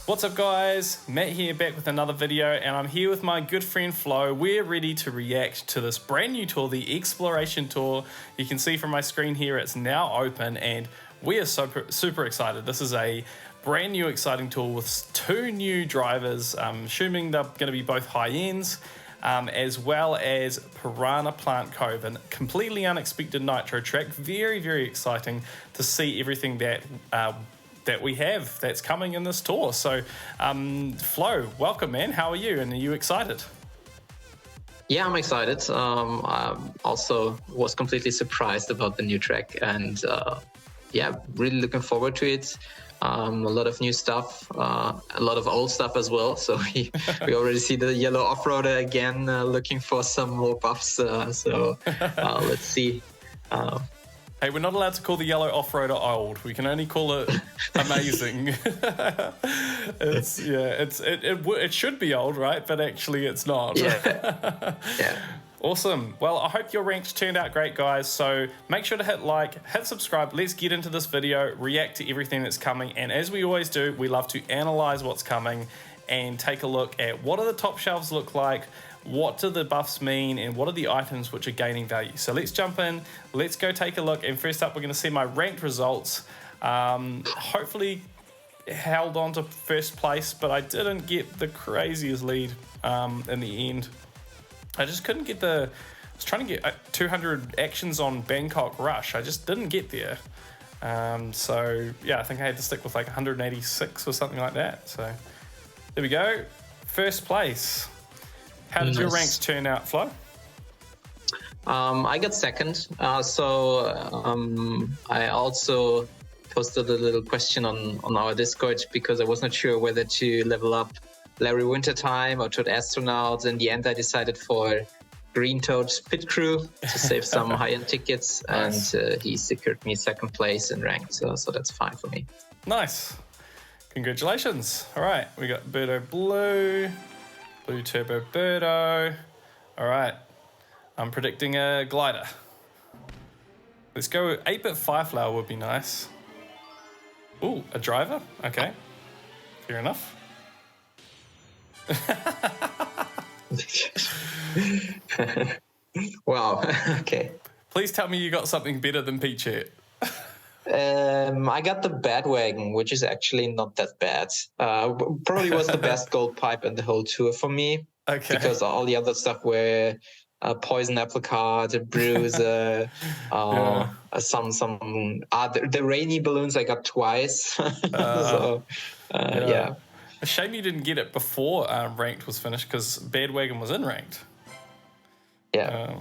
What's up guys, Matt here back with another video, and I'm here with my good friend Flo. We're ready to react to this brand new tour, the Exploration Tour. You can see from my screen here it's now open and we are super excited. This is a brand new exciting tour with two new drivers. I'm assuming they're going to be both high ends, as well as Piranha Plant Cove, a completely unexpected nitro track. Very exciting to see everything that we have that's coming in this tour. So Flo, welcome man, how are you and are you excited? Yeah, I'm excited. I also was completely surprised about the new track and yeah, really looking forward to it. A lot of new stuff, a lot of old stuff as well. So we already see the yellow off-roader again, looking for some more buffs. So let's see. Hey, we're not allowed to call the yellow off-roader old. We can only call it amazing. It should be old, right? But actually it's not. Yeah. Yeah. Awesome. Well, I hope your ranks turned out great, guys. So make sure to hit like, hit subscribe. Let's get into this video, react to everything that's coming. And as we always do, we love to analyze what's coming and take a look at what do the top shelves look like, what do the buffs mean, and what are the items which are gaining value. So let's jump in, let's go take a look, and first up we're going to see my ranked results. Hopefully held on to first place, but I didn't get the craziest lead in the end. I just couldn't get I was trying to get 200 actions on Bangkok Rush, I just didn't get there. So yeah, I think I had to stick with like 186 or something like that. So there we go, first place. How did your ranks turn out, Flo? I got second. I also posted a little question on our Discord because I was not sure whether to level up Larry Wintertime or Toad Astronaut. In the end, I decided for Green Toad's Pit Crew to save some high-end tickets, nice. And he secured me second place in ranked, so that's fine for me. Nice. Congratulations. All right, we got Birdo Blue. Blue Turbo Birdo. All right, I'm predicting a glider. Let's go 8-bit Fireflower would be nice. Ooh, a driver? Okay, fair enough. Wow, okay. Please tell me you got something better than Peach Hat. I got the Badwagon, which is actually not that bad. Probably was the best gold pipe in the whole tour for me. Okay. Because all the other stuff were Poison Applicant, Bruiser, the rainy balloons I got twice. Yeah. A shame you didn't get it before ranked was finished because Badwagon was in ranked. Yeah.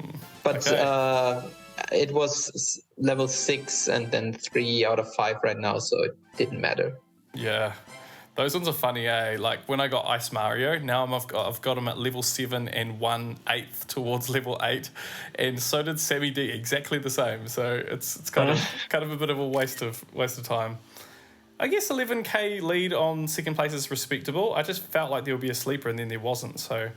It was level 6 and then 3 out of 5 right now, so it didn't matter. Yeah, those ones are funny, eh? Like when I got Ice Mario, now I've got him at level 7 and 1/8 towards level 8, and so did Sammy D, exactly the same. So it's kind of a bit of a waste of time. I guess 11k lead on second place is respectable. I just felt like there would be a sleeper and then there wasn't. So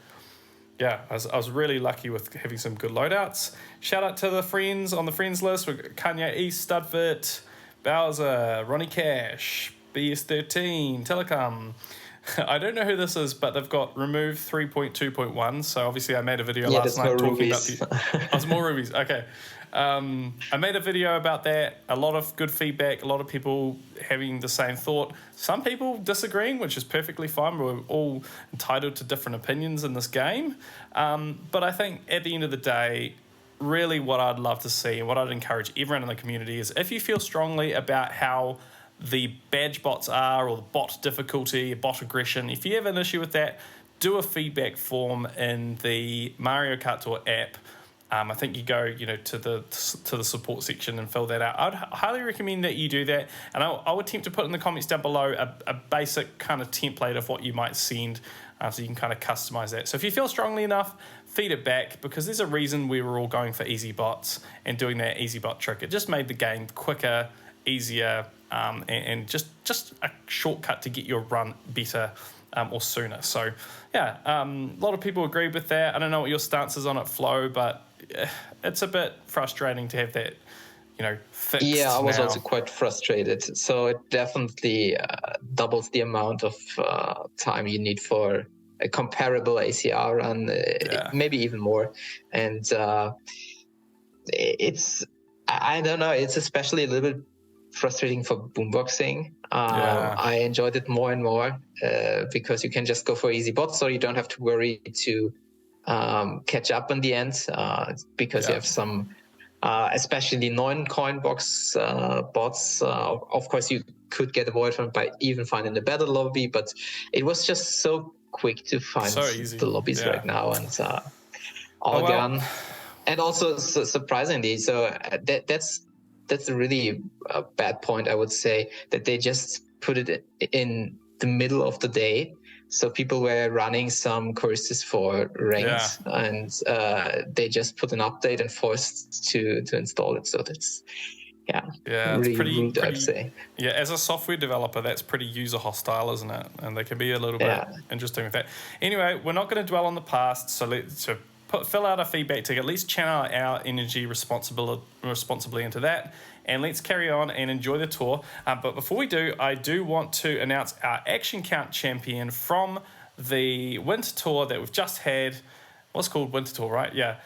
yeah, I was really lucky with having some good loadouts. Shout out to the friends on the friends list. We've got Kanye East, Studfit, Bowser, Ronnie Cash, BS13, Telecom. I don't know who this is, but they've got remove 3.2.1. So obviously I made a video last night talking about the... Oh, more rubies, okay. I made a video about that. A lot of good feedback, a lot of people having the same thought. Some people disagreeing, which is perfectly fine. We're all entitled to different opinions in this game. But I think at the end of the day, really what I'd love to see and what I'd encourage everyone in the community is if you feel strongly about how the badge bots are or the bot difficulty, bot aggression, if you have an issue with that, do a feedback form in the MarioKartTour app. I think you go, to the support section and fill that out. I'd highly recommend that you do that, and I would attempt to put in the comments down below a basic kind of template of what you might send, so you can kind of customize that. So if you feel strongly enough, feed it back, because there's a reason we were all going for easy bots and doing that easy bot trick. It just made the game quicker, easier, and just a shortcut to get your run better or sooner. So yeah, a lot of people agree with that. I don't know what your stance is on it, Flo, but it's a bit frustrating to have that, fixed. Yeah, I was now. also quite frustrated. So it definitely doubles the amount of time you need for a comparable ACR run, maybe even more. And I don't know, it's especially a little bit frustrating for boomboxing. I enjoyed it more and more because you can just go for easy bots, so you don't have to worry to catch up in the end because you have some especially non-coin box bots. Of course, you could get avoided from by even finding the battle lobby, but it was just so quick to find the lobbies right now, and all gone. And also surprisingly, so that's a really bad point, I would say, that they just put it in the middle of the day. So people were running some courses for ranked, and they just put an update and forced to install it. So that's really it's pretty rude, I'd say. Yeah, as a software developer, that's pretty user hostile, isn't it? And they can be a little bit interesting with that. Anyway, we're not going to dwell on the past, so fill out our feedback to at least channel our energy responsibly into that, and let's carry on and enjoy the tour. But before we do, I do want to announce our action count champion from the winter tour that we've just had. What's called winter tour, right? Yeah.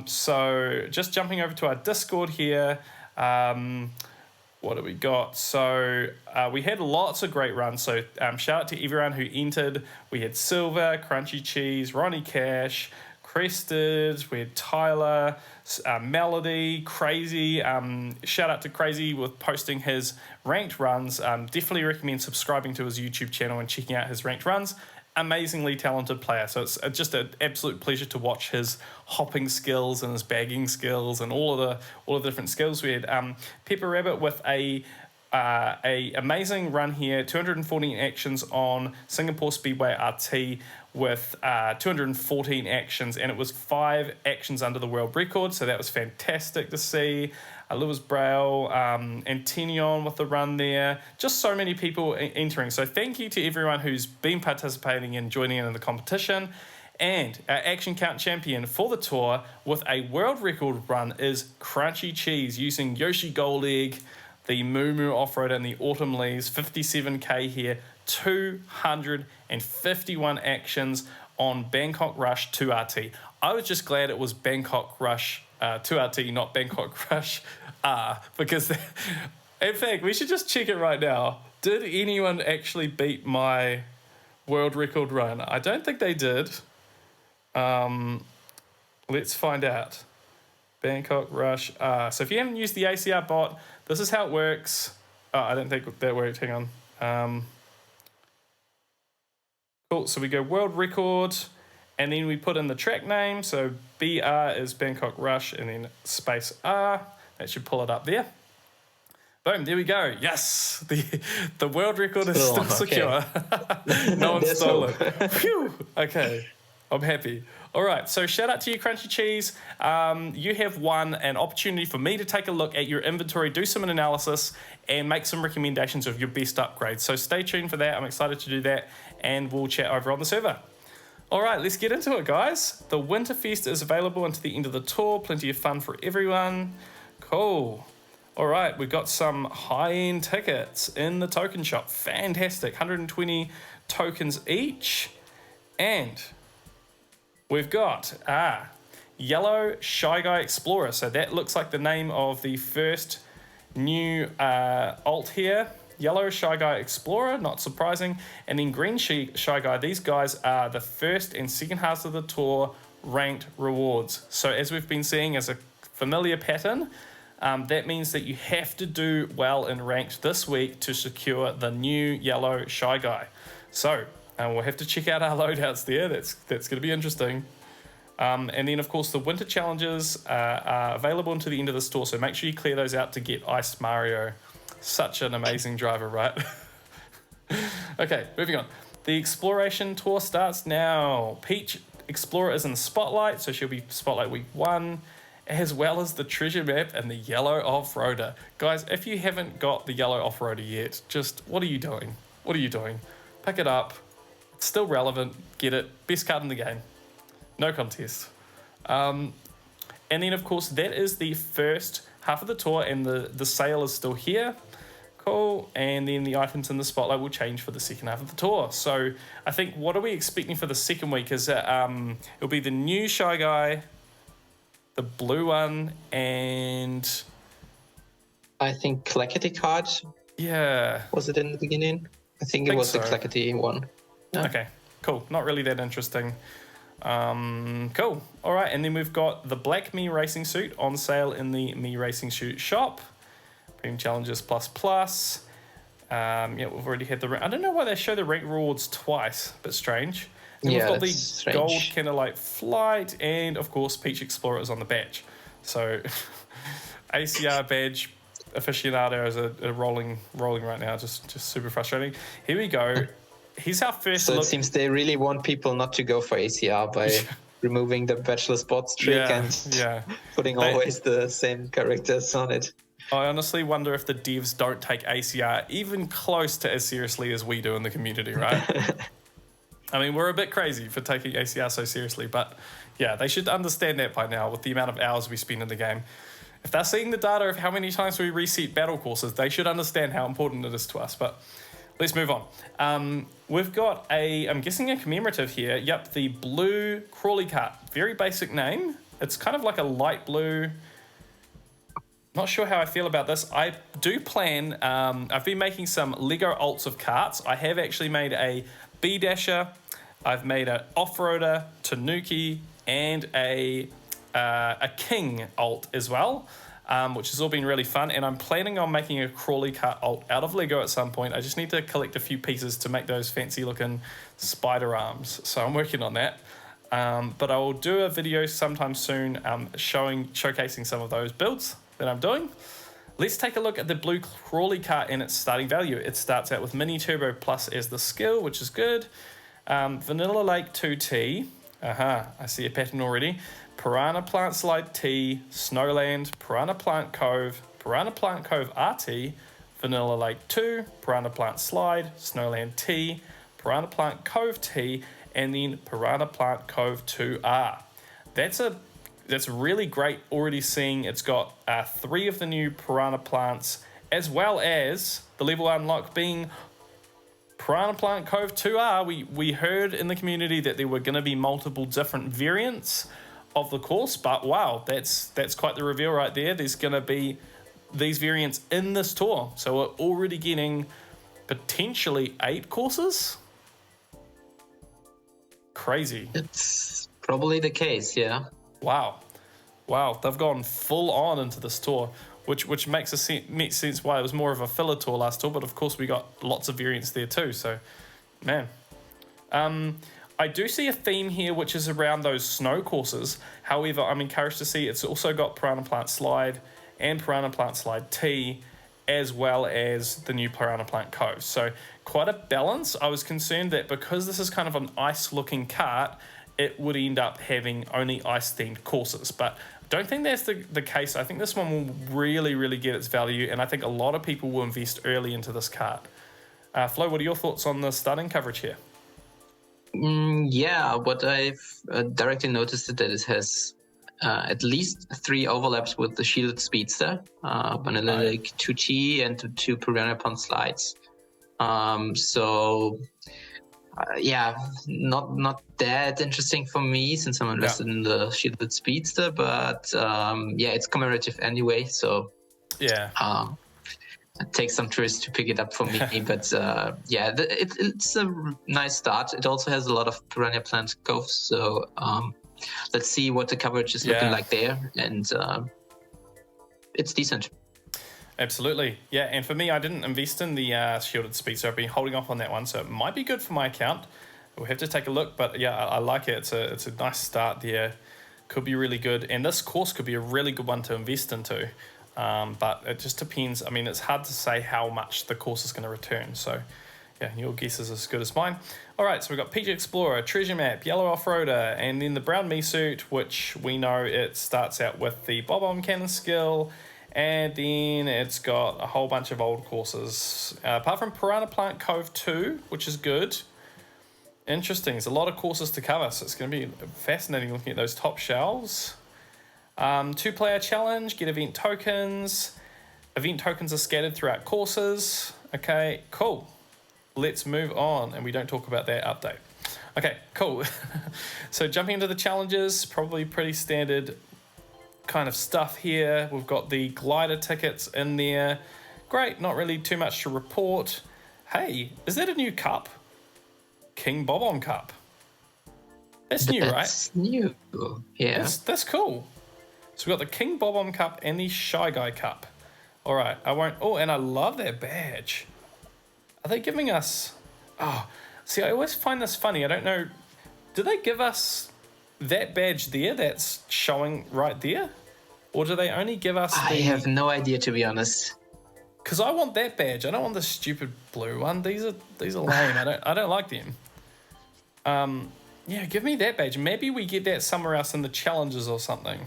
So just jumping over to our Discord here. What do we got? So we had lots of great runs. So shout out to everyone who entered. We had Silver, Crunchy Cheese, Ronnie Cash, Crested, we had Tyler, Melody, Crazy. Shout out to Crazy with posting his ranked runs. Definitely recommend subscribing to his YouTube channel and checking out his ranked runs. Amazingly talented player. So it's just an absolute pleasure to watch his hopping skills and his bagging skills and all of the different skills. We had Pepper Rabbit with a amazing run here, 214 actions on Singapore Speedway RT with 214 actions, and it was 5 actions under the world record, so that was fantastic to see. Lewis Braille, Antinion with the run there. Just so many people entering. So thank you to everyone who's been participating and joining in the competition. And our action count champion for the tour with a world record run is Crunchy Cheese using Yoshi Gold Egg, the Moo Off-Road and the Autumn Leaves, 57k here, 251 actions on Bangkok Rush 2RT. I was just glad it was Bangkok Rush 2RT, not Bangkok Rush R, because in fact, we should just check it right now. Did anyone actually beat my world record run? I don't think they did. Let's find out. Bangkok Rush R. So if you haven't used the ACR bot, this is how it works. Oh, I don't think that worked. Hang on. Cool. So we go world record, and then we put in the track name. So BR is Bangkok Rush, and then space R. That should pull it up there. Boom, there we go. Yes, the world record is still secure. No one stole it. Phew. Okay, I'm happy. All right, so shout out to you, Crunchy Cheese. You have won an opportunity for me to take a look at your inventory, do some analysis, and make some recommendations of your best upgrades. So stay tuned for that. I'm excited to do that, and we'll chat over on the server. All right, let's get into it, guys. The Winterfest is available until the end of the tour. Plenty of fun for everyone. Cool. All right, we've got some high-end tickets in the token shop. Fantastic. 120 tokens each. And we've got Yellow Shy Guy Explorer. So that looks like the name of the first new alt here. Yellow Shy Guy Explorer, not surprising. And then Green Shy Guy. These guys are the first and second halves of the tour ranked rewards. So as we've been seeing as a familiar pattern, that means that you have to do well in ranked this week to secure the new Yellow Shy Guy. So we'll have to check out our loadouts there. That's going to be interesting. And then, of course, the winter challenges are available until the end of the store, so make sure you clear those out to get Ice Mario. Such an amazing driver, right? Okay, moving on. The exploration tour starts now. Peach Explorer is in the spotlight, so she'll be spotlight week 1, as well as the treasure map and the yellow off-roader. Guys, if you haven't got the yellow off-roader yet, just what are you doing? What are you doing? Pick it up. It's still relevant. Get it. Best card in the game. No contest. And then, of course, that is the first half of the tour, and the sale is still here. Cool. And then the items in the spotlight will change for the second half of the tour. So I think, what are we expecting for the second week? Is that it'll be the new Shy Guy, the blue one, and I think Clackety card. Yeah. Was it in the beginning? I think it was the Clackety one. Yeah. Okay, cool. Not really that interesting. Cool. All right, and then we've got the black Me Racing suit on sale in the Me Racing suit shop. Premium Challenges Plus. Yeah, we've already had the... I don't know why they show the rank rewards twice. A bit strange. And yeah, we've got the strange. gold Candlelight Flight, and of course Peach Explorer is on the badge. So ACR badge aficionado is a rolling right now. Just super frustrating. Here we go. Here's our first So look. It seems they really want people not to go for ACR by removing the bachelor spots trick and putting always the same characters on it. I honestly wonder if the devs don't take ACR even close to as seriously as we do in the community, right? I mean, we're a bit crazy for taking ACR so seriously, but yeah, they should understand that by now with the amount of hours we spend in the game. If they're seeing the data of how many times we reset battle courses, they should understand how important it is to us. But let's move on. We've got I'm guessing a commemorative here. Yep, the blue crawly cart. Very basic name. It's kind of like a light blue. Not sure how I feel about this. I do plan, I've been making some Lego alts of carts. I have actually made a B-Dasher, I've made an Off-Roader, Tanuki, and a King alt as well, which has all been really fun. And I'm planning on making a crawly cart alt out of Lego at some point. I just need to collect a few pieces to make those fancy looking spider arms. So I'm working on that. But I will do a video sometime soon showcasing some of those builds that I'm doing. Let's take a look at the blue crawly cart and its starting value. It starts out with Mini Turbo Plus as the skill, which is good. Vanilla Lake 2T. I see a pattern already. Piranha Plant Slide T, Snowland, Piranha Plant Cove RT, Vanilla Lake 2, Piranha Plant Slide, Snowland T, Piranha Plant Cove T, and then Piranha Plant Cove 2R. That's really great, already seeing it's got 3 of the new Piranha Plants, as well as the level unlock being Piranha Plant Cove 2R. We heard in the community that there were going to be multiple different variants of the course, but wow, that's quite the reveal right there. There's going to be these variants in this tour. So we're already getting potentially 8 courses. Crazy. It's probably the case, yeah. Wow, they've gone full on into this tour, which makes sense why it was more of a filler tour last tour, but of course we got lots of variants there too, so man. I do see a theme here which is around those snow courses. However, I'm encouraged to see it's also got Piranha Plant Slide and Piranha Plant Slide T, as well as the new Piranha Plant Cove. So quite a balance. I was concerned that because this is kind of an ice-looking cart, it would end up having only ice-themed courses. But I don't think that's the case. I think this one will really, really get its value, and I think a lot of people will invest early into this cart. Flo, what are your thoughts on the starting coverage here? Yeah, what I've directly noticed is that it has at least 3 overlaps with the Shielded Speedster, Vanilla Lake 2T, and the 2 Piranha Plant Slides. Yeah, not that interesting for me since I'm invested in the Shielded Speedster, but yeah, it's commemorative anyway, so yeah. It takes some tourists to pick it up for me, but yeah, it's a nice start. It also has a lot of Piranha Plant Coves, so let's see what the coverage is looking like there, and it's decent. Absolutely, yeah. And for me, I didn't invest in the Shielded Speed, so I've been holding off on that one. So it might be good for my account. We'll have to take a look, but yeah, I like it. It's a nice start there. Could be really good, and this course could be a really good one to invest into. But it just depends. I mean, it's hard to say how much the course is going to return. So yeah, your guess is as good as mine. All right, so we've got Peach Explorer, Treasure Map, Yellow Off-Roader, and then the Brown Me Suit, which we know it starts out with the Bob-omb Cannon skill. And then it's got a whole bunch of old courses. Apart from Piranha Plant Cove 2, which is good. Interesting. There's a lot of courses to cover, so it's going to be fascinating looking at those top shelves. 2-player challenge, get event tokens. Event tokens are scattered throughout courses. Okay, cool. Let's move on, and we don't talk about that update. Okay, cool. So jumping into the challenges, probably pretty standard kind of stuff here. We've got the glider tickets in there. Great, not really too much to report. Hey, is that a new cup? King Bob-omb Cup. That's new, right? That's new, yeah. That's cool. So we've got the King Bob-omb Cup and the Shy Guy Cup. All right, I won't... Oh, and I love that badge. Are they giving us... Oh, see, I always find this funny. I don't know... Do they give us that badge there that's showing right there? Or do they only give us I have no idea, to be honest. Because I want that badge. I don't want the stupid blue one. These are lame. I don't like them. Yeah, give me that badge. Maybe we get that somewhere else in the challenges or something.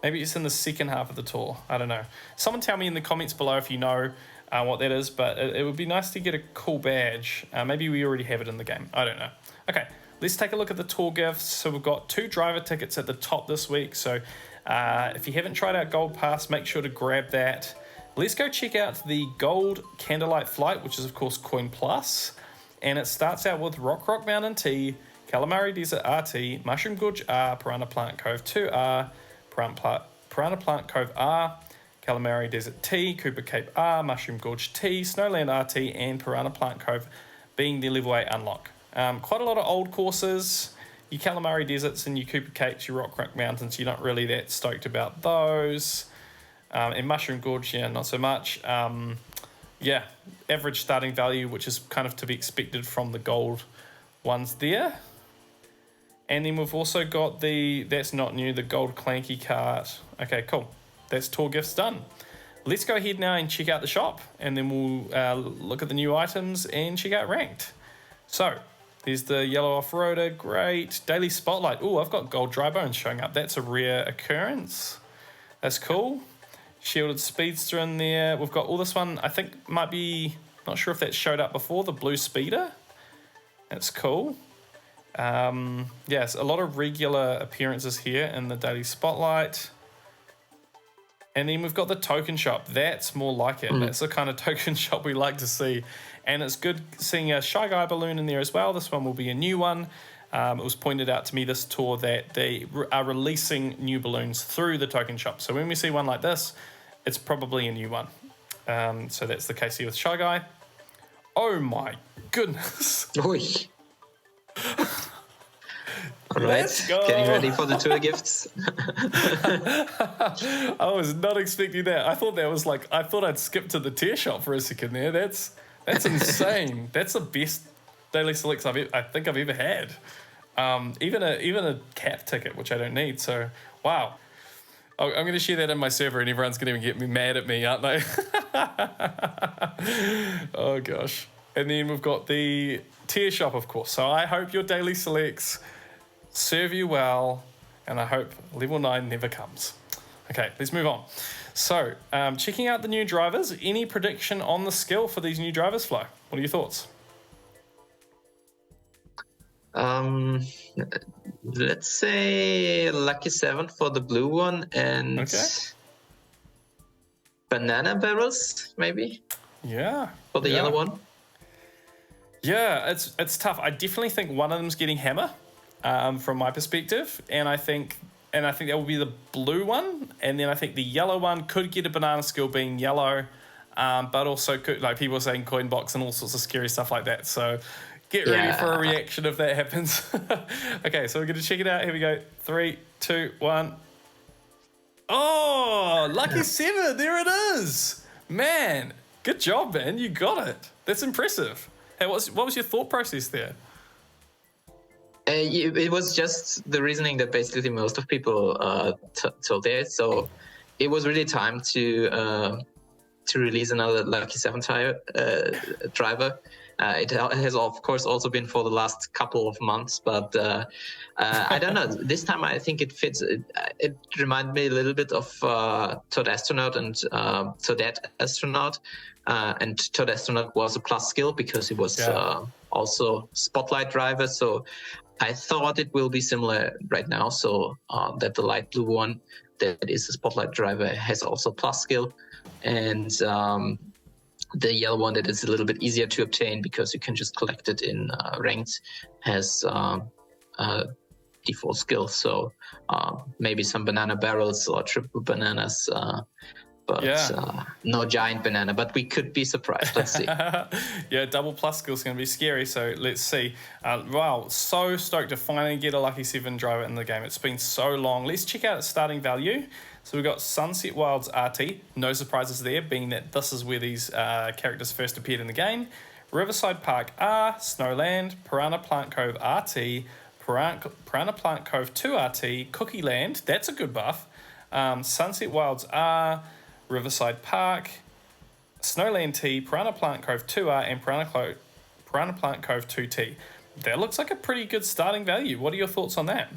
Maybe it's in the second half of the tour. I don't know. Someone tell me in the comments below if you know what that is, but it would be nice to get a cool badge. Maybe we already have it in the game. I don't know. Okay, let's take a look at the tour gifts. So we've got 2 driver tickets at the top this week. So if you haven't tried out Gold Pass, make sure to grab that. Let's go check out the Gold Candlelight Flight, which is, of course, Coin Plus. And it starts out with Rock Mountain T, Calamari Desert RT, Mushroom Gorge R, Piranha Plant Cove 2R, Piranha Plant Cove R, Calamari Desert T, Cooper Cape R, Mushroom Gorge T, Snowland RT, and Piranha Plant Cove being the level 8 unlock. Quite a lot of old courses. Your Calamari Deserts and your Cooper Capes, your Rock Mountains, you're not really that stoked about those. And Mushroom Gorge, yeah, not so much. Yeah, average starting value, which is kind of to be expected from the gold ones there. And then we've also got that's not new, the gold clanky cart. Okay, cool. That's tour gifts done. Let's go ahead now and check out the shop, and then we'll look at the new items and check out ranked. So there's the yellow off-roader, great. Daily spotlight. Oh, I've got gold dry bones showing up. That's a rare occurrence. That's cool. Shielded speedster in there. We've got all this one, I think might be, not sure if that showed up before, the blue speeder. That's cool. Yes, a lot of regular appearances here in the daily spotlight. And then we've got the token shop. That's more like it. That's the kind of token shop we like to see. And it's good seeing a Shy Guy balloon in there as well. This one will be a new one. It was pointed out to me this tour that they are releasing new balloons through the token shop. So when we see one like this, it's probably a new one. So that's the case here with Shy Guy. Oh my goodness. Oi. All right, getting ready for the tour gifts. I was not expecting that. I thought I'd skip to the tier shop for a second there. That's insane. That's the best daily selects I think I've ever had. Even a cap ticket, which I don't need. So wow, I'm going to share that in my server, and everyone's going to get me mad at me, aren't they? Oh gosh. And then we've got the tier shop, of course. So I hope your daily selects serve you well, and I hope level 9 never comes. Okay, let's move on. So, checking out the new drivers. Any prediction on the skill for these new drivers, Flo? What are your thoughts? Let's say Lucky 7 for the blue one, and banana barrels, maybe? Yeah. For the yellow one? Yeah, it's tough. I definitely think one of them's getting hammer, from my perspective, and I think that will be the blue one, and then I think the yellow one could get a banana skill being yellow, but also could, like people are saying, coin box and all sorts of scary stuff like that. So get ready for a reaction if that happens. Okay, so we're going to check it out. Here we go. 3, 2, 1. Oh, lucky 7. There it is. Man, good job, man. You got it. That's impressive. Hey, what was your thought process there? It was just the reasoning that basically most of people told there. So it was really time to release another Lucky 7 driver. It has, of course, also been for the last couple of months, but I don't know. This time I think it fits. It reminded me a little bit of Toad Astronaut and Toadette Astronaut. And Toad Astronaut was a plus skill because it was also Spotlight driver. So I thought it will be similar right now. So that the light blue one that is a Spotlight driver has also plus skill, and the yellow one that is a little bit easier to obtain because you can just collect it in ranked has default skill. So maybe some banana barrels or triple bananas. But no giant banana, but we could be surprised. Let's see. Yeah, double plus skill is going to be scary, so let's see. Wow, so stoked to finally get a Lucky 7 driver in the game. It's been so long. Let's check out its starting value. So we've got Sunset Wilds RT. No surprises there, being that this is where these characters first appeared in the game. Riverside Park R, Snowland, Piranha Plant Cove RT, Piranha Plant Cove 2 RT, Cookie Land, that's a good buff. Sunset Wilds R, Riverside Park, Snowland T, Piranha Plant Cove 2R, and Piranha Plant Cove 2T. That looks like a pretty good starting value. What are your thoughts on that?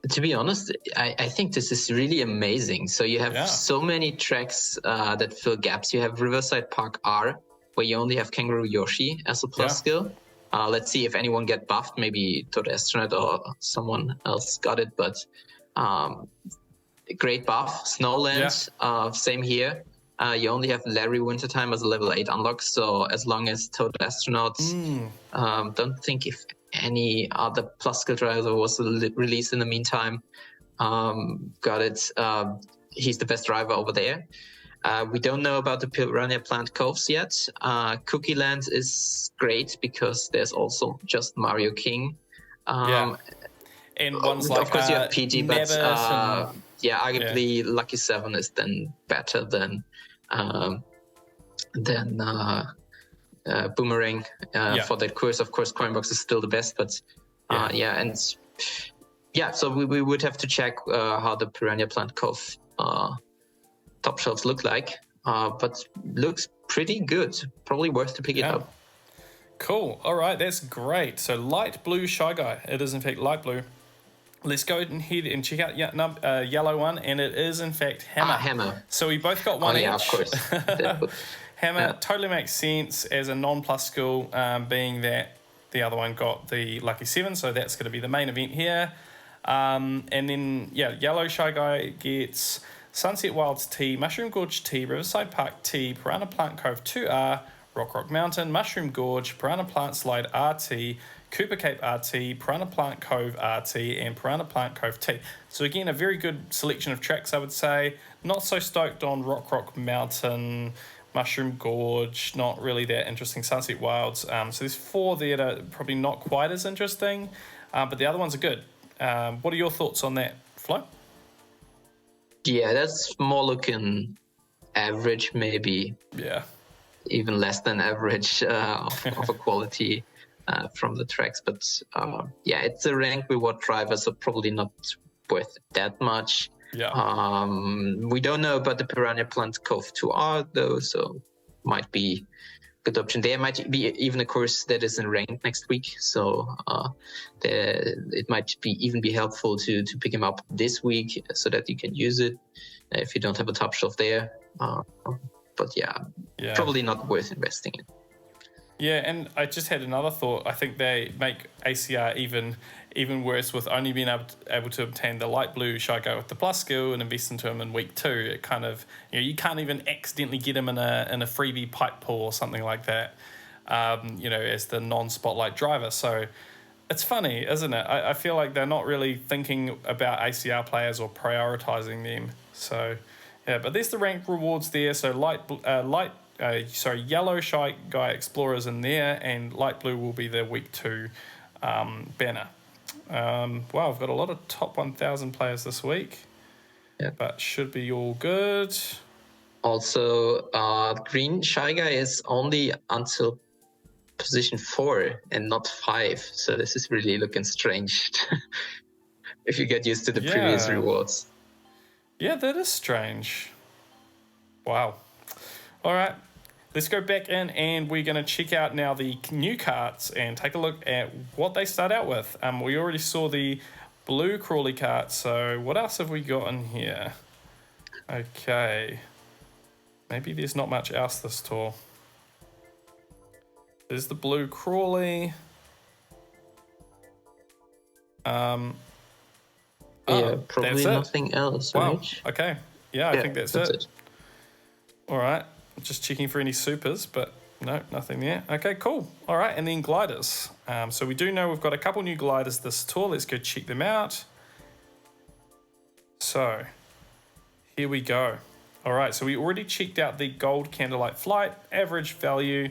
To be honest, I think this is really amazing. So you have so many tracks that fill gaps. You have Riverside Park R, where you only have Kangaroo Yoshi as a plus skill. Let's see if anyone get buffed. Maybe Toad Astronaut or someone else got it, but great buff. Snowland, same here. You only have Larry Wintertime as a level 8 unlock, so as long as Toad Astronauts, don't think if any other plus skill driver was released in the meantime. Got it. He's the best driver over there. We don't know about the Piranha Plant Coves yet. Cookie Land is great because there's also just Mario King. And ones like of course you have PG, but arguably Yeah. Lucky 7 is then better than Boomerang for that course. Of course, Coinbox is still the best, but so we would have to check how the Piranha Plant Cove top shelves look like, but looks pretty good. Probably worth to pick it up. Cool. All right, that's great. So light blue Shy Guy. It is in fact light blue. Let's go ahead and check out yellow one, and it is in fact Hammer. Hammer. So we both got one each. Of course. Hammer totally makes sense as a non-plus skill, being that the other one got the Lucky 7, so that's going to be the main event here. And then, yellow Shy Guy gets Sunset Wilds T, Mushroom Gorge T, Riverside Park T, Piranha Plant Cove 2R, Rock Mountain, Mushroom Gorge, Piranha Plant Slide RT, Cooper Cape RT, Piranha Plant Cove RT, and Piranha Plant Cove T. So again, a very good selection of tracks, I would say. Not so stoked on Rock Mountain, Mushroom Gorge, not really that interesting. Sunset Wilds. So there's 4 there that are probably not quite as interesting, but the other ones are good. What are your thoughts on that, Flo? Yeah, that's more looking average, maybe. Yeah. Even less than average of a quality from the tracks. But it's a rank reward driver, so probably not worth that much. Yeah. We don't know about the Piranha Plant Cove 2R though, so might be a good option. There might be even a course that is in ranked next week, so it might even be helpful to pick him up this week so that you can use it if you don't have a top shelf there. But probably not worth investing in. Yeah, and I just had another thought. I think they make ACR even worse with only being able to obtain the light blue Shy Guy with the plus skill and invest into him in week 2. It kind of, you can't even accidentally get him in a freebie pipe pull or something like that, as the non-spotlight driver. So it's funny, isn't it? I feel like they're not really thinking about ACR players or prioritizing them. So yeah, but there's the rank rewards there. So yellow Shy Guy Explorers in there, and light blue will be the week 2 banner. Wow, I've got a lot of top 1,000 players this week. Yeah. But should be all good. Also, green Shy Guy is only until position 4 and not 5. So this is really looking strange if you get used to the previous rewards. Yeah, that is strange. Wow. All right. Let's go back in, and we're going to check out now the new carts and take a look at what they start out with. We already saw the blue crawly cart, so what else have we got in here? Okay. Maybe there's not much else this tour. There's the blue crawly. Yeah, probably that's it. nothing else, Wow. right? Okay. Yeah, I think that's it. it. All right. Just checking for any supers, but no, nothing there. Okay, cool. All right, and then gliders. So we do know we've got a couple new gliders this tour. Let's go check them out. So here we go. All right, so we already checked out the gold candlelight flight, average value.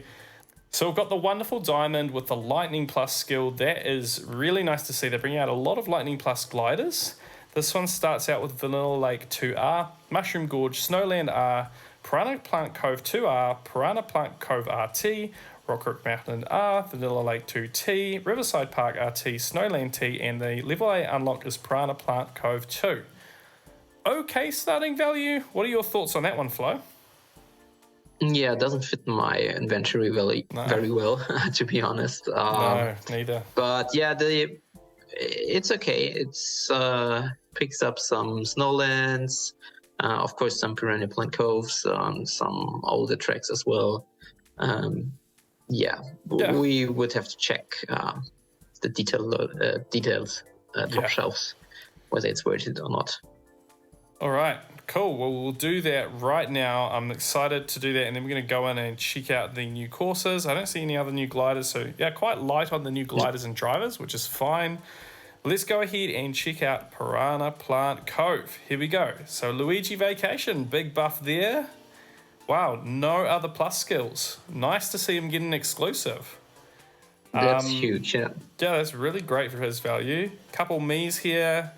So we've got the wonderful diamond with the lightning plus skill. That is really nice to see. They're bringing out a lot of lightning plus gliders. This one starts out with Vanilla Lake 2R, Mushroom Gorge, Snowland R, Piranha Plant Cove 2R, Piranha Plant Cove RT, Rockrook Mountain R, Vanilla Lake 2T, Riverside Park RT, Snowland T, and the level 8 unlock is Piranha Plant Cove 2. Okay starting value. What are your thoughts on that one, Flo? Yeah, it doesn't fit my inventory very well, to be honest. No, neither. But yeah, it's okay. It's picks up some Snowlands, of course, some Piranha Plant Coves, some older tracks as well. We would have to check the detailed top shelves, whether it's worth it or not. All right, cool. Well, we'll do that right now. I'm excited to do that, and then we're going to go in and check out the new courses. I don't see any other new gliders, so yeah, quite light on the new gliders and drivers, which is fine. Let's go ahead and check out Piranha Plant Cove. Here we go. So Luigi Vacation, big buff there. Wow, no other plus skills. Nice to see him get an exclusive. That's huge, yeah. Yeah, that's really great for his value. Couple Miis here.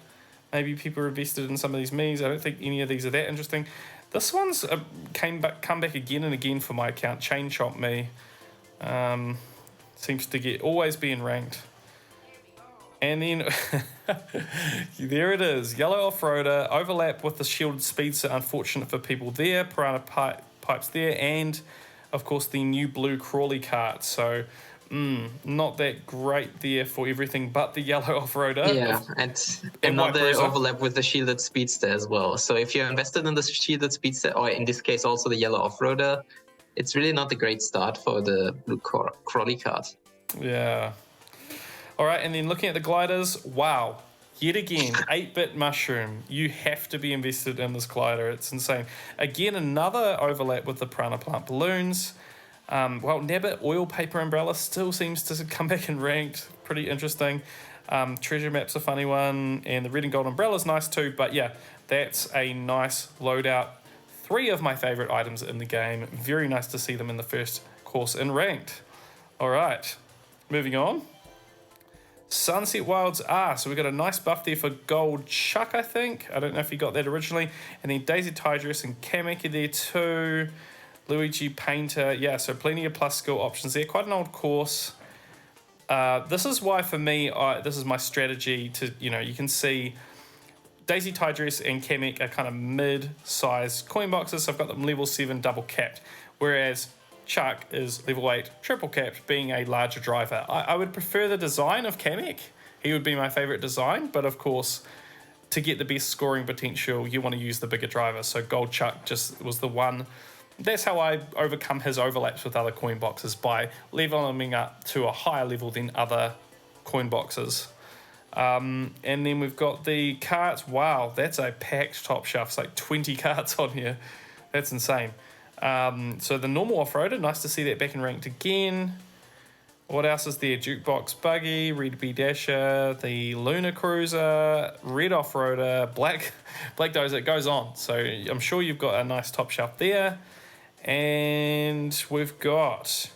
Maybe people are invested in some of these Miis. I don't think any of these are that interesting. This one's come back again and again for my account. Chain Shop Me. Seems to always being ranked. And then there it is. Yellow Off-Roader. Overlap with the shielded speed, so unfortunate for people there. Piranha Pipes there. And, of course, the new blue Crawley cart. So... not that great there for everything but the yellow off-roader. Yeah, and another overlap with the shielded speedster as well. So if you're invested in the shielded speedster, or in this case also the yellow off-roader, it's really not a great start for the blue Crawley cart. Yeah. All right, and then looking at the gliders, wow. Yet again, 8-bit mushroom. You have to be invested in this glider. It's insane. Again, another overlap with the Piranha Plant balloons. Nabbit Oil Paper Umbrella still seems to come back in ranked. Pretty interesting. Treasure Map's a funny one. And the Red and Gold Umbrella's nice too. But yeah, that's a nice loadout. 3 of my favourite items in the game. Very nice to see them in the first course in ranked. All right, moving on. Sunset Wilds R. So we got a nice buff there for Gold Chuck, I think. I don't know if you got that originally. And then Daisy Tidress and Kamek are there too. Luigi Painter, yeah, so plenty of plus skill options there. Quite an old course. This is why, for me, this is my strategy to, you can see Daisy Tidress and Kamek are kind of mid-size coin boxes. So I've got them level 7 double capped, whereas Chuck is level 8 triple capped, being a larger driver. I would prefer the design of Kamek. He would be my favorite design, but of course, to get the best scoring potential, you want to use the bigger driver. So Gold Chuck just was the one. That's how I overcome his overlaps with other coin boxes, by leveling up to a higher level than other coin boxes. And then we've got the carts. Wow, that's a packed top shelf. It's like 20 carts on here. That's insane. So the normal off-roader, nice to see that back in ranked again. What else is there? Jukebox Buggy, Red Bee Dasher, the Lunar Cruiser, Red Off-Roader, Black Dozer. It goes on. So I'm sure you've got a nice top shelf there. And we've got...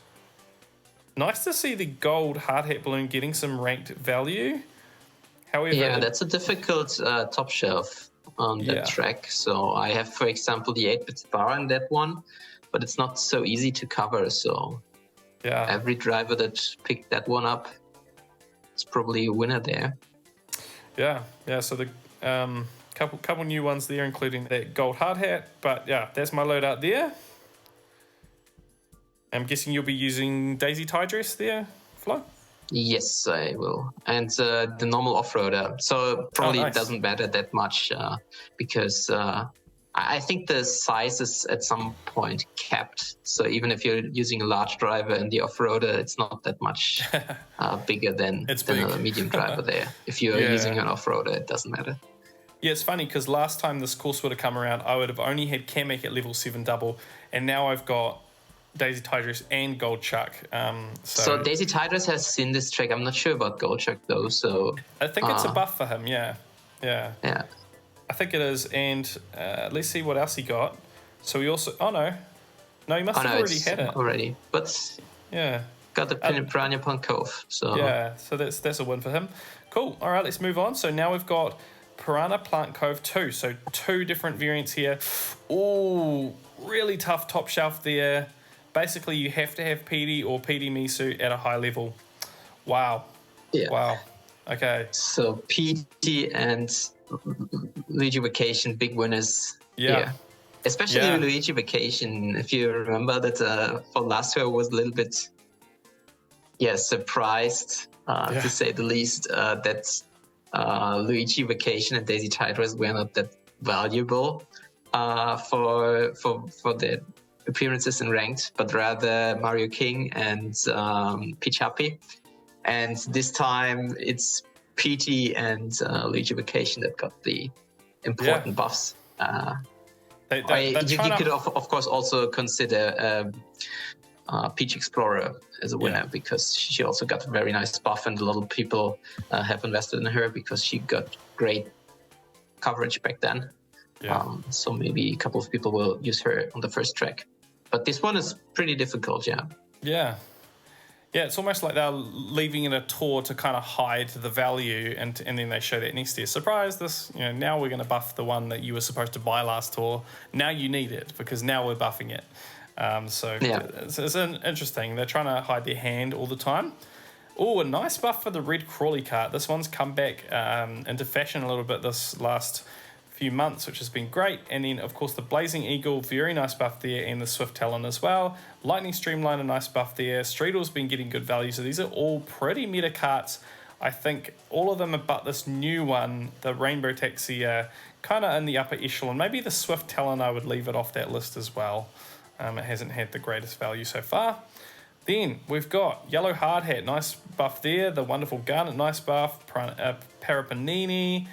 Nice to see the gold hard hat balloon getting some ranked value. However... Yeah, that's a difficult top shelf on that track. So I have, for example, the 8-bit star in that one, but it's not so easy to cover. So every driver that picked that one up is probably a winner there. Yeah. So the couple new ones there, including that gold hard hat. But yeah, that's my loadout there. I'm guessing you'll be using Daisy Tidress there, Flo? Yes, I will. And the normal off-roader. So probably it doesn't matter that much because I think the size is at some point capped. So even if you're using a large driver in the off-roader, it's not that much bigger than a medium driver there. If you're using an off-roader, it doesn't matter. Yeah, it's funny because last time this course would have come around, I would have only had Kamek at level 7 double, and now I've got Daisy Tidris and Gold Chuck. So Daisy Tidris has seen this track. I'm not sure about Gold Chuck though. So I think it's a buff for him. Yeah. I think it is. And let's see what else he got. So he also. Oh no, he must have already had it already. But yeah, got the Piranha upon Cove. So yeah, so that's a win for him. Cool. All right, let's move on. So now we've got Piranha Plant Cove 2. So 2 different variants here. Ooh, really tough top shelf there. Basically, you have to have PD or PD Misu at a high level. Wow. Yeah. Wow. Okay. So PD and Luigi Vacation, big winners. Yeah. Especially Luigi Vacation. If you remember that for last year, I was a little bit, surprised to say the least that Luigi Vacation and Daisy Tidris were not that valuable for the appearances in ranked, but rather Mario King and Peach Happy. And this time it's PT and Luigi Vacation that got the important buffs. You could of course also consider Peach Explorer as a winner because she also got a very nice buff, and a lot of people have invested in her because she got great coverage back then. So maybe a couple of people will use her on the first track. But this one is pretty difficult, Yeah, it's almost like they're leaving it a tour to kind of hide the value, and then they show that next year. Surprise! This, now we're going to buff the one that you were supposed to buy last tour. Now you need it because now we're buffing it. It's interesting. They're trying to hide their hand all the time. Oh, a nice buff for the red Crawley cart. This one's come back into fashion a little bit this last few months, which has been great. And then of course the Blazing Eagle, very nice buff there, and the Swift Talon as well. Lightning Streamline, a nice buff there. Streetel's been getting good value, so these are all pretty meta carts. I think all of them are but this new one, the Rainbow Taxi, kind of in the upper echelon. Maybe the Swift Talon I would leave it off that list as well. It hasn't had the greatest value so far. Then we've got Yellow Hard Hat, nice buff there. The Wonderful Garnet, nice buff. Parapanini,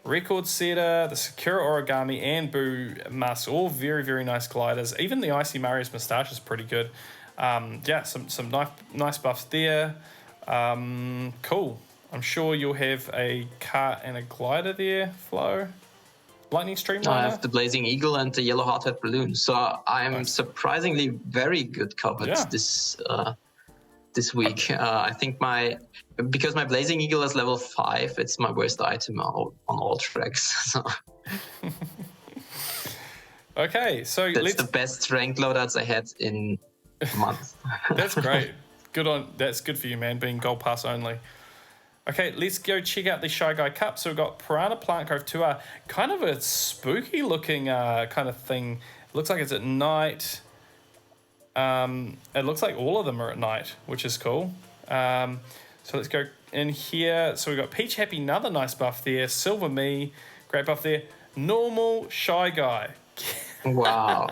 Record Setter, the Sakura Origami, and Boo Mus, all very, very nice gliders. Even the Icy Mario's Moustache is pretty good. Some nice buffs there. Cool. I'm sure you'll have a cart and a glider there, Flo. Lightning Streamliner? I have the Blazing Eagle and the Yellow Hard Hat Balloon. So I'm surprisingly very good covered this week. I think because my Blazing Eagle is level 5, it's my worst item on all tracks. So. Okay, so that's the best rank loadouts I had in a month. That's great. That's good for you, man, being Gold Pass only. Okay, let's go check out the Shy Guy Cup. So we've got Piranha Plant Cove 2, kind of a spooky looking kind of thing. It looks like it's at night. It looks like all of them are at night, which is cool. So let's go in here. So we've got Peach Happy, another nice buff there. Silver Me, great buff there. Normal Shy Guy. Wow.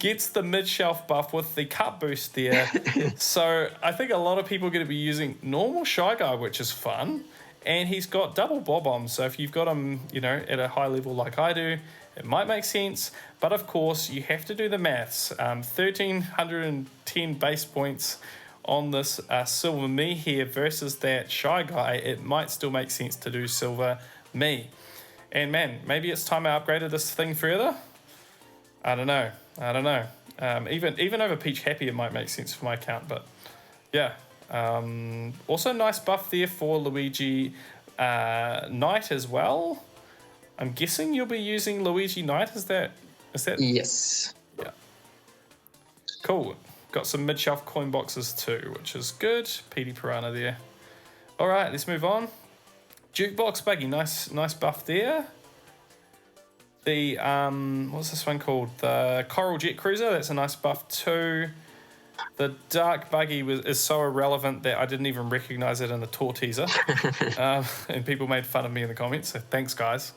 Gets the mid-shelf buff with the cut boost there. So I think a lot of people are going to be using normal Shy Guy, which is fun. And he's got double Bob-ombs. So if you've got him, at a high level like I do, it might make sense. But of course, you have to do the maths. 1,310 base points on this Silver Me here versus that Shy Guy. It might still make sense to do Silver Me. And man, maybe it's time I upgraded this thing further. I don't know. Even over Peach Happy, it might make sense for my account. But yeah. Also nice buff there for Luigi Knight as well. I'm guessing you'll be using Luigi Knight. Is that? Yes. Yeah. Cool. Got some mid-shelf coin boxes too, which is good. PD Piranha there. All right, let's move on. Jukebox Buggy, nice buff there. The what's this one called? The Coral Jet Cruiser, that's a nice buff too. The Dark Buggy is so irrelevant that I didn't even recognise it in the tour teaser. And people made fun of me in the comments, so thanks guys.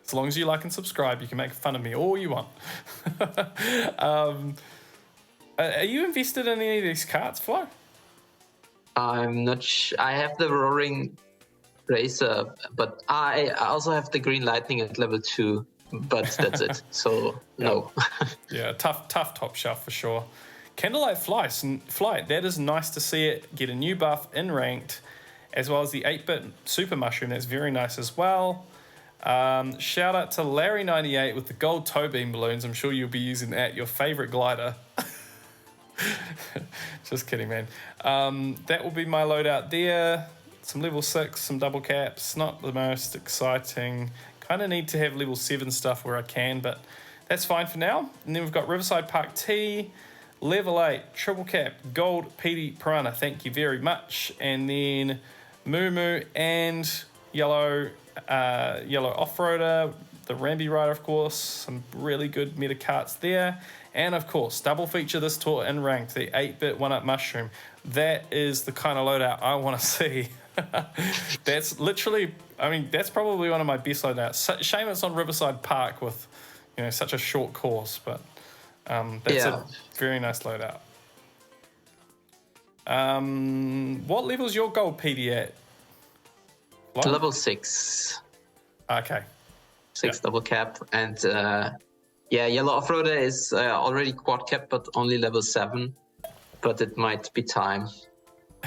As long as you like and subscribe, you can make fun of me all you want. Are you invested in any of these carts, Flo? I'm not I have the Roaring Racer, but I also have the Green Lightning at level 2, but that's it. So no. Yeah, tough top shelf for sure. Candlelight Flight, that is nice to see it get a new buff in ranked, as well as the 8-bit Super Mushroom. That's very nice as well. Shout out to Larry98 with the gold toe beam balloons. I'm sure you'll be using that, your favorite glider. Just kidding, man. That will be my loadout there. Some level 6, some double caps. Not the most exciting. Kind of need to have level 7 stuff where I can, but that's fine for now. And then we've got Riverside Park T, level 8, triple cap, gold PD Piranha. Thank you very much. And then Moo Moo and yellow off-roader, the Ramby Rider, of course. Some really good meta carts there. And of course, double feature this tour in ranked, the 8-bit 1-up Mushroom. That is the kind of loadout I want to see. That's literally, I mean, that's probably one of my best loadouts. Shame it's on Riverside Park with, such a short course, but that's a very nice loadout. What level's your gold PD at? Level 6. Okay. 6 double cap, and yellow off-roader is already quad cap, but only level 7. But it might be time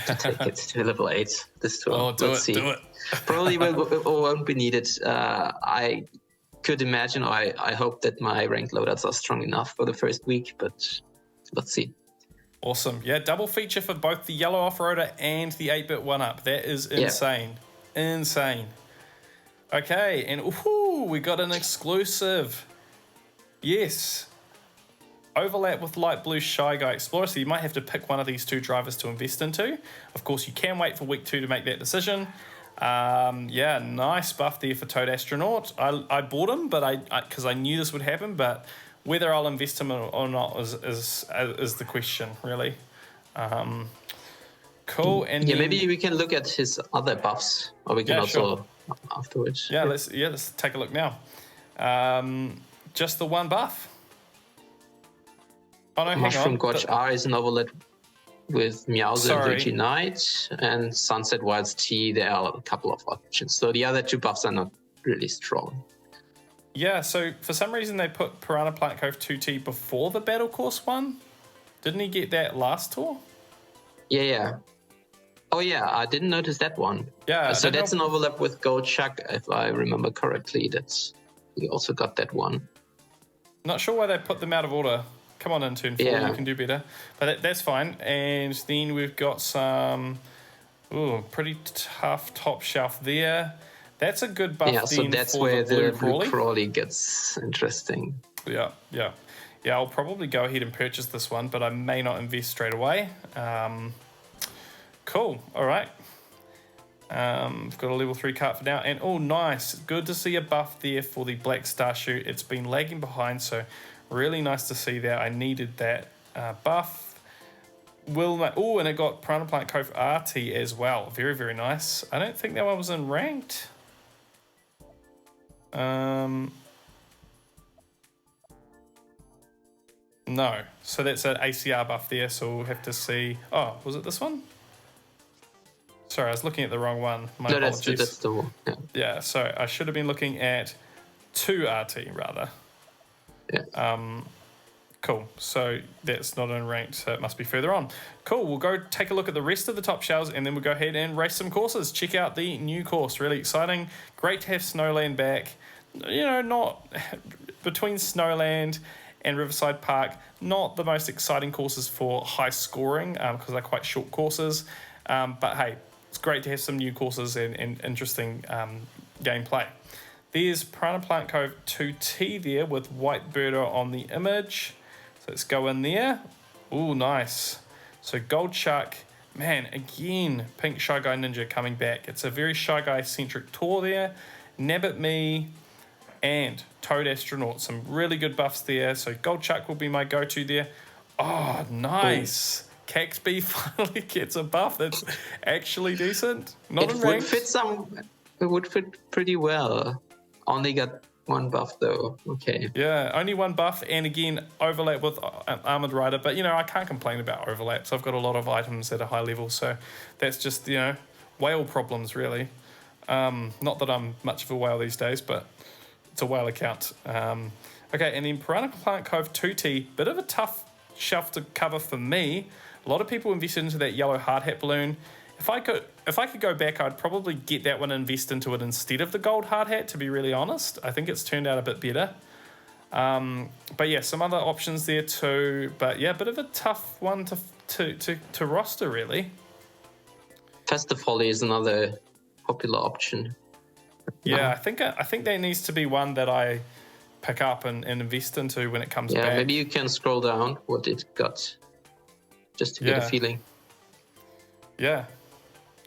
to take it to level 8 this tour. Oh, do it. Probably won't be needed. I could imagine, or I hope that my ranked loadouts are strong enough for the first week, but let's see. Awesome. Yeah, double feature for both the yellow off-roader and the 8-bit 1-up. That is insane. Yeah. Insane. Okay, and we got an exclusive. Yes. Overlap with Light Blue Shy Guy Explorer, so you might have to pick one of these two drivers to invest into. Of course, you can wait for week 2 to make that decision. Nice buff there for Toad Astronaut. I bought him, but because I knew this would happen, but whether I'll invest him or not is the question, really. Cool. And maybe we can look at his other buffs, or we can also afterwards. Let's take a look now. Just the one buff. Oh no, Mushroom Gorge R is an overlap with Meowser and Luigi Knight, and Sunset Wilds T. There are a couple of options. So the other two buffs are not really strong. Yeah, so for some reason they put Piranha Plant Cove 2T before the Battle Course one. Didn't he get that last tour? Yeah. Oh yeah, I didn't notice that one. Yeah. So that's an overlap with Gold Chuck, if I remember correctly. We also got that one. Not sure why they put them out of order. Come on in turn 4, you can do better. But that's fine. And then we've got some pretty tough top shelf there. That's a good buff. Yeah, so that's where the Blue Crawley gets interesting. Yeah. I'll probably go ahead and purchase this one, but I may not invest straight away. Cool. All right. I've got a level 3 cart for now. And nice. Good to see a buff there for the Black Starshoot. It's been lagging behind, so really nice to see that. I needed that buff. And it got Piranha Plant Cove RT as well. Very, very nice. I don't think that one was in ranked. No. So that's an ACR buff there, so we'll have to see. Oh, was it this one? Sorry, I was looking at the wrong one. My apologies. That's the one. Yeah, so I should have been looking at 2 RT rather. Yeah. Cool. So that's not in ranked, so it must be further on. Cool. We'll go take a look at the rest of the top shells, and then we'll go ahead and race some courses. Check out the new course. Really exciting. Great to have Snowland back. Not between Snowland and Riverside Park, not the most exciting courses for high scoring because they're quite short courses. But hey, it's great to have some new courses and interesting gameplay. There's Piranha Plant Cove 2T there with White Birder on the image. So let's go in there. Ooh, nice. So Gold Shark, man, again, Pink Shy Guy Ninja coming back. It's a very Shy Guy centric tour there. Nabbit Me and Toad Astronaut, some really good buffs there. So Gold Shark will be my go-to there. Oh, nice. Ooh. Caxby finally gets a buff that's actually decent. Not in ranked. It would fit pretty well. Only got one buff though. Okay. Yeah, only one buff, and again overlap with Armored Rider. But I can't complain about overlaps. I've got a lot of items at a high level, so that's just whale problems really. Not that I'm much of a whale these days, but it's a whale account. Okay, and then Piranha Plant Cove 2T, bit of a tough shelf to cover for me. A lot of people invested into that yellow hard hat balloon. If I could go back, I'd probably get that one and invest into it instead of the gold hard hat, to be really honest. I think it's turned out a bit better. But yeah, some other options there too. But yeah, a bit of a tough one to roster, really. Festive Folly is another popular option. Yeah, I think there needs to be one that I pick up and invest into when it comes back. Yeah, maybe you can scroll down what it got, just to get a feeling. Yeah,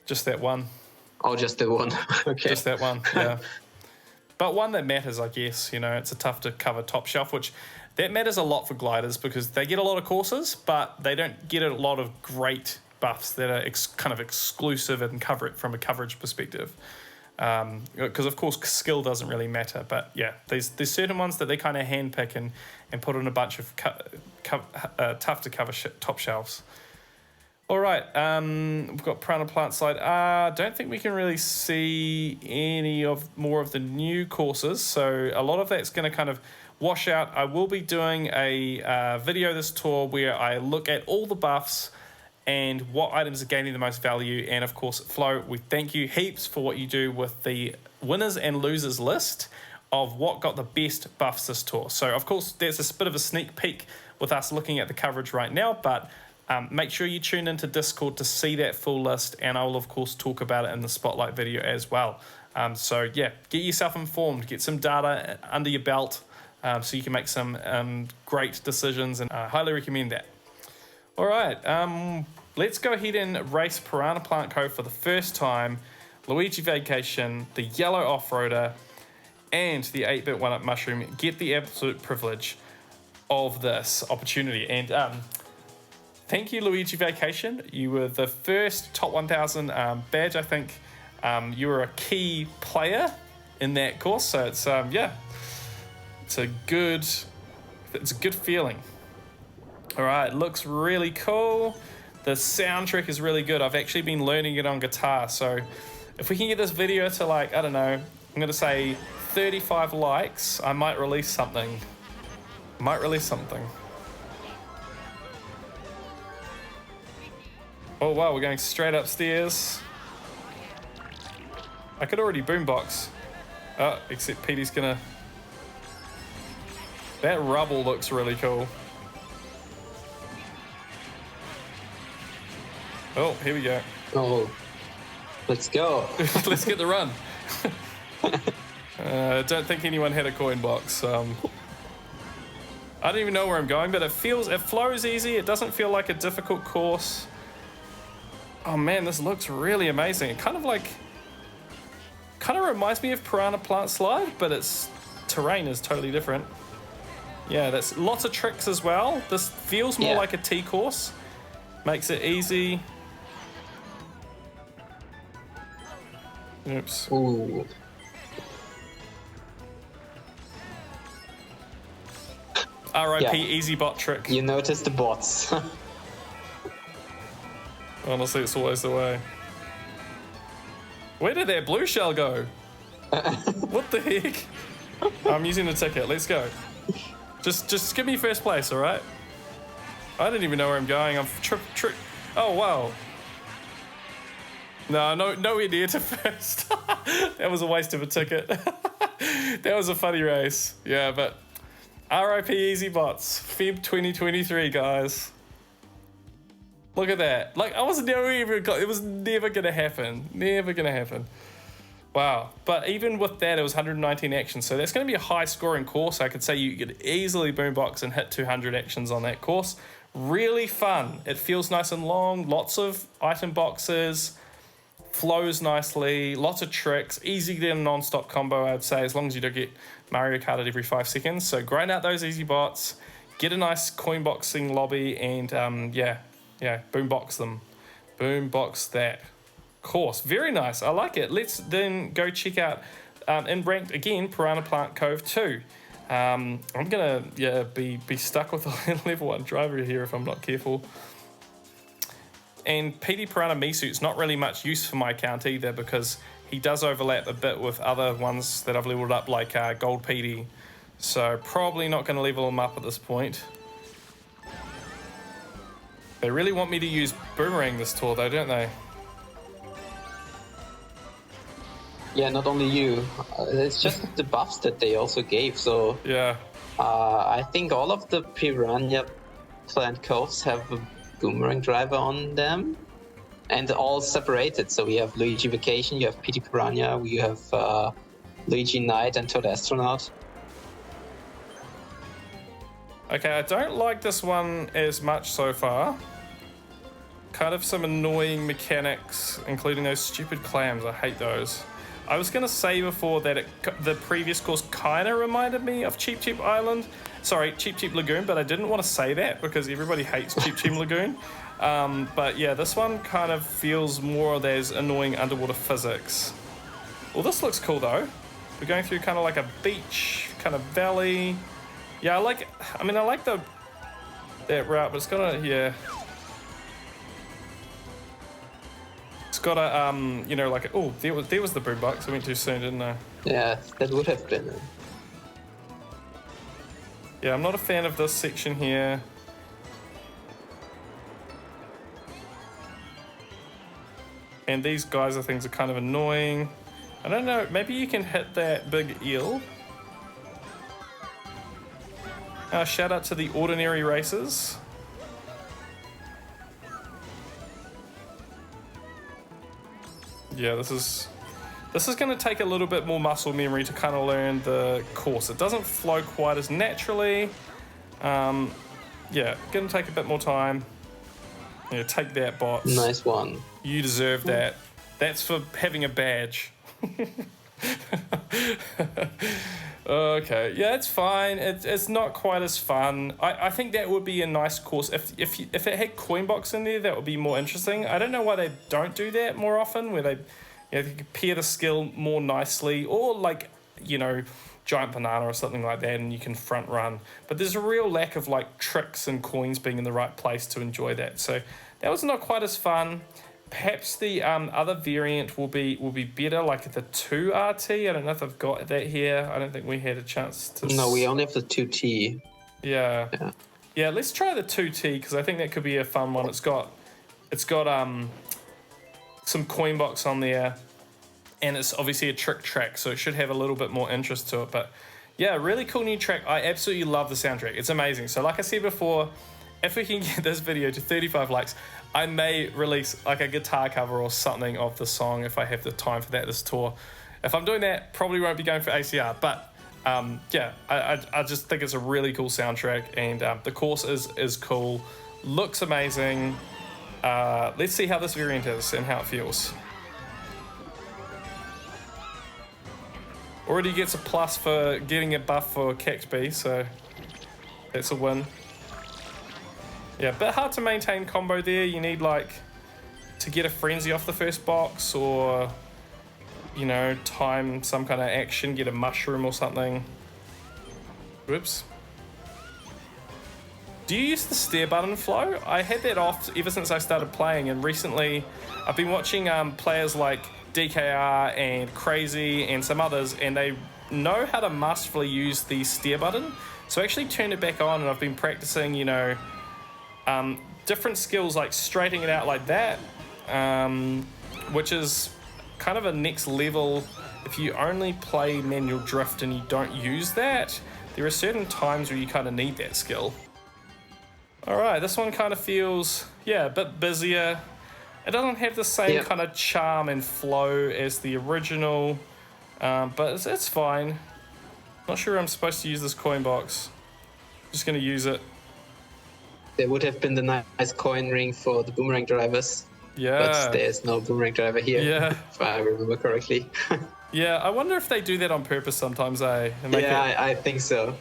just that one. Oh, just the one. Okay. Just that one, yeah. But one that matters, I guess. You know, it's a tough to cover top shelf, which that matters a lot for gliders because they get a lot of courses, but they don't get a lot of great buffs that are kind of exclusive and cover it from a coverage perspective. Because of course skill doesn't really matter, but yeah, there's certain ones that they kind of handpick and put on a bunch of tough to cover top shelves. All right, we've got Piranha Plant Slide. Don't think we can really see any more of the new courses, so a lot of that's going to kind of wash out. I will be doing a video this tour where I look at all the buffs and what items are gaining the most value. And of course, Flo, we thank you heaps for what you do with the winners and losers list of what got the best buffs this tour. So of course, there's a bit of a sneak peek with us looking at the coverage right now, but make sure you tune into Discord to see that full list, and I will of course talk about it in the Spotlight video as well. So yeah, get yourself informed, get some data under your belt so you can make some great decisions, and I highly recommend that. All right, let's go ahead and race Piranha Plant Cove for the first time. Luigi Vacation, the Yellow Off-Roader, and the 8-bit 1-Up Mushroom get the absolute privilege of this opportunity. And thank you, Luigi Vacation. You were the first Top 1000 badge, I think. You were a key player in that course, so it's it's a good feeling. All right, looks really cool. The soundtrack is really good. I've actually been learning it on guitar, so if we can get this video to, like, I don't know, I'm going to say 35 likes, I might release something. Oh wow, we're going straight upstairs. I could already boombox. Oh, except Petey's gonna... That rubble looks really cool. Oh, here we go. Oh, let's go. Let's get the run. I don't think anyone had a coin box. I don't even know where I'm going, but it flows easy. It doesn't feel like a difficult course. Oh man, this looks really amazing. It kind of reminds me of Piranha Plant Slide, but its terrain is totally different. Yeah, that's lots of tricks as well. This feels more like a T course. Makes it easy. Oops. Ooh. RIP easy bot trick. You noticed the bots. Honestly, it's always the way. Where did that blue shell go? What the heck? I'm using the ticket. Let's go. Just give me first place, all right? I don't even know where I'm going. I'm Oh wow. No, nowhere near to first. That was a waste of a ticket. That was a funny race. Yeah, but RIP easy bots. Feb 2023, guys. Look at that. Like, it was never gonna happen. Never gonna happen. Wow. But even with that, it was 119 actions. So that's gonna be a high scoring course. I could say you could easily boombox and hit 200 actions on that course. Really fun. It feels nice and long. Lots of item boxes. Flows nicely. Lots of tricks. Easy to get a non-stop combo, I'd say, as long as you don't get Mario Kart every 5 seconds. So grind out those easy bots. Get a nice coin boxing lobby and boombox them. Boombox that course. Very nice. I like it. Let's then go check out in ranked again Piranha Plant Cove 2. I'm gonna be stuck with a level 1 driver here if I'm not careful. And PD Piranha Misuit's not really much use for my account either because he does overlap a bit with other ones that I've leveled up, like Gold Petey. So probably not going to level him up at this point. They really want me to use Boomerang this tour though, don't they? Yeah, not only you. It's just the buffs that they also gave. So yeah, I think all of the Piranha plant coves have a boomerang driver on them, and all separated. So we have Luigi Vacation, you have PT Piranha, we have Luigi Knight and Toad Astronaut. Okay, I don't like this one as much so far. Kind of some annoying mechanics, including those stupid clams. I hate those. I was going to say before that the previous course kind of reminded me of Cheep Cheep Island. Sorry, Cheep Cheep Lagoon, but I didn't want to say that because everybody hates Cheep Cheep Lagoon. But yeah, this one kind of feels more of those annoying underwater physics. Well, this looks cool though. We're going through kind of like a beach, kind of valley. Yeah, I like that route, but it's got a, yeah. It's got a, you know, like, oh, there was the boombox. I went too soon, didn't I? Yeah, that would have been. Yeah, I'm not a fan of this section here. And these guys, I think, are kind of annoying. I don't know, maybe you can hit that big eel. Shout out to the Ordinary Racers. Yeah, this is going to take a little bit more muscle memory to kind of learn the course. It doesn't flow quite as naturally. Yeah, going to take a bit more time. Yeah, take that, bots. Nice one. You deserve that. That's for having a badge. Okay, yeah, it's fine. It's not quite as fun. I think that would be a nice course. If it had Coinbox in there, that would be more interesting. I don't know why they don't do that more often, where they, you know, they could pair the skill more nicely, or like, you know, Giant Banana or something like that, and you can front run. But there's a real lack of like tricks and coins being in the right place to enjoy that. So that was not quite as fun. Perhaps the other variant will be better, like the 2RT. I don't know if I've got that here. I don't think we had a chance to... No, we only have the 2T. Yeah. Let's try the 2T, because I think that could be a fun one. It's got some coin box on there, and it's obviously a trick track, so it should have a little bit more interest to it. But yeah, really cool new track. I absolutely love the soundtrack. It's amazing. So like I said before, if we can get this video to 35 likes, I may release like a guitar cover or something of the song if I have the time for that this tour. If I'm doing that, probably won't be going for ACR, but yeah, I just think it's a really cool soundtrack, and the course is cool, looks amazing. Let's see how this variant is and how it feels. Already gets a plus for getting a buff for Cactbee, so that's a win. Yeah, a bit hard to maintain combo there. You need like to get a frenzy off the first box, or, you know, time some kind of action, get a mushroom or something. Whoops. Do you use the stare button flow? I had that off ever since I started playing, and recently I've been watching players like DKR and Crazy and some others, and they know how to masterfully use the stare button. So I actually turned it back on, and I've been practicing, you know, different skills like straightening it out like that, which is kind of a next level. If you only play manual drift and you don't use that, there are certain times where you kind of need that skill. Alright, this one kind of feels, yeah, a bit busier. It doesn't have the same kind of charm and flow as the original, but it's fine. Not sure I'm supposed to use this coin box. Just going to use it. There would have been the nice coin ring for the boomerang drivers. Yeah. But there's no boomerang driver here, yeah, if I remember correctly. Yeah, I wonder if they do that on purpose sometimes, eh? Yeah, I think so.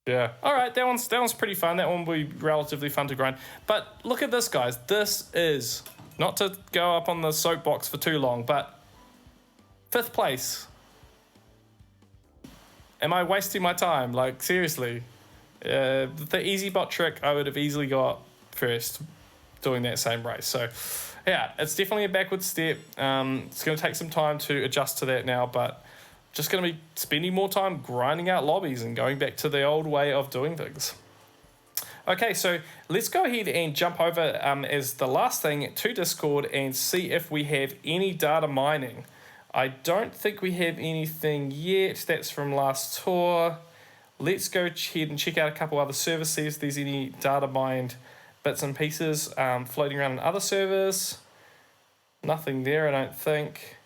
Yeah. All right, that one's pretty fun. That one will be relatively fun to grind. But look at this, guys. This is, not to go up on the soapbox for too long, but 5th place. Am I wasting my time? Like, seriously. The easy bot trick I would have easily got first, doing that same race. So, yeah, it's definitely a backward step. It's going to take some time to adjust to that now, but just going to be spending more time grinding out lobbies and going back to the old way of doing things. Okay, so let's go ahead and jump over as the last thing to Discord and see if we have any data mining. I don't think we have anything yet. That's from last tour. Let's go ahead and check out a couple other servers, see if there's any data mined bits and pieces floating around in other servers. Nothing there, I don't think.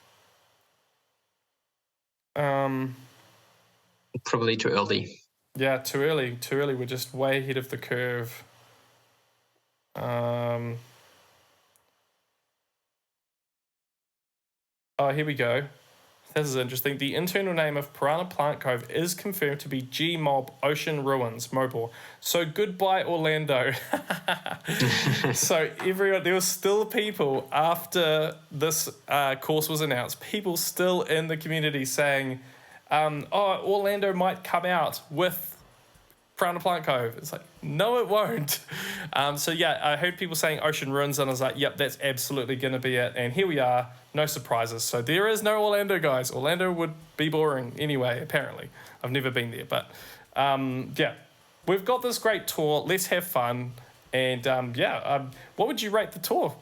Probably too early. Yeah, too early. We're just way ahead of the curve. Oh, here we go. This is interesting. The internal name of Piranha Plant Cove is confirmed to be Gmob Ocean Ruins Mobile. So goodbye, Orlando. So everyone, there were still people after this course was announced, people still in the community saying, oh, Orlando might come out with Piranha Plant Cove. It's like, no, it won't. So yeah, I heard people saying Ocean Ruins, and I was like, yep, that's absolutely going to be it. And here we are, no surprises. So there is no Orlando, guys. Orlando would be boring anyway, apparently. I've never been there, but yeah, we've got this great tour. Let's have fun. And what would you rate the tour,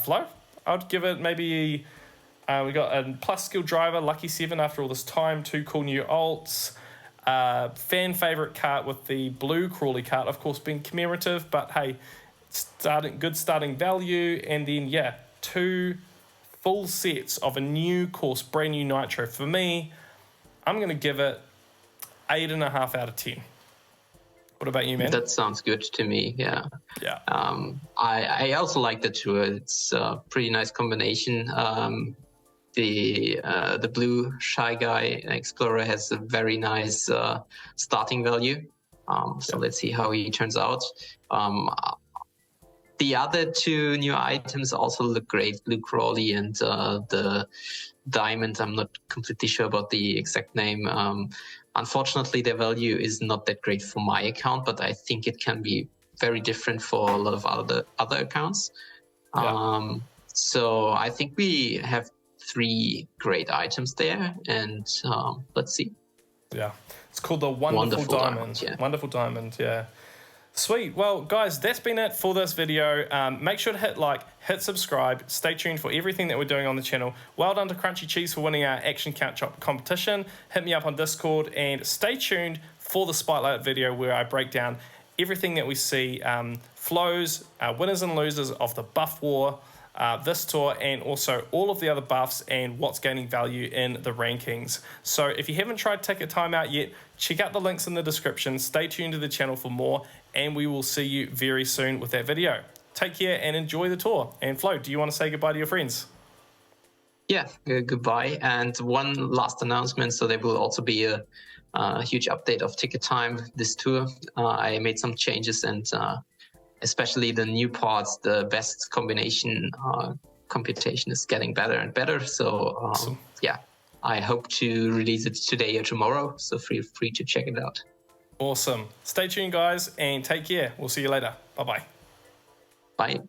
Flo? I'd give it maybe, we got a plus skill driver, Lucky 7 after all this time, 2 cool new alts, fan favorite cart with the blue Crawley cart, of course being commemorative, but hey, good starting value, and then 2 full sets of a new course, brand new Nitro. For me, I'm going to give it 8.5 out of 10. What about you, man? That sounds good to me. Yeah. Yeah. I also like the tour. It's a pretty nice combination. The blue Shy Guy Explorer has a very nice starting value. So let's see how he turns out. The other 2 new items also look great. Blue Crawley and the Diamond. I'm not completely sure about the exact name. Unfortunately, their value is not that great for my account, but I think it can be very different for a lot of other accounts. Yeah. So I think we have 3 great items there, and let's see. Yeah, it's called the Wonderful Diamond. Yeah. Wonderful Diamond, yeah. Sweet. Well, guys, that's been it for this video. Make sure to hit like, hit subscribe. Stay tuned for everything that we're doing on the channel. Well done to Crunchy Cheese for winning our Action Count Chop competition. Hit me up on Discord, and stay tuned for the Spotlight video where I break down everything that we see, flows, winners and losers of the buff war, this tour, and also all of the other buffs and what's gaining value in the rankings. So if you haven't tried Ticket Timeout yet, check out the links in the description. Stay tuned to the channel for more, and we will see you very soon with that video. Take care and enjoy the tour. And Flo, do you want to say goodbye to your friends? Yeah, goodbye. And one last announcement. So there will also be a huge update of Ticket Time this tour. I made some changes, and especially the new parts, the best combination computation is getting better and better. So Awesome. yeah, I hope to release it today or tomorrow. So feel free to check it out. Awesome. Stay tuned, guys, and take care. We'll see you later. Bye-bye. Bye.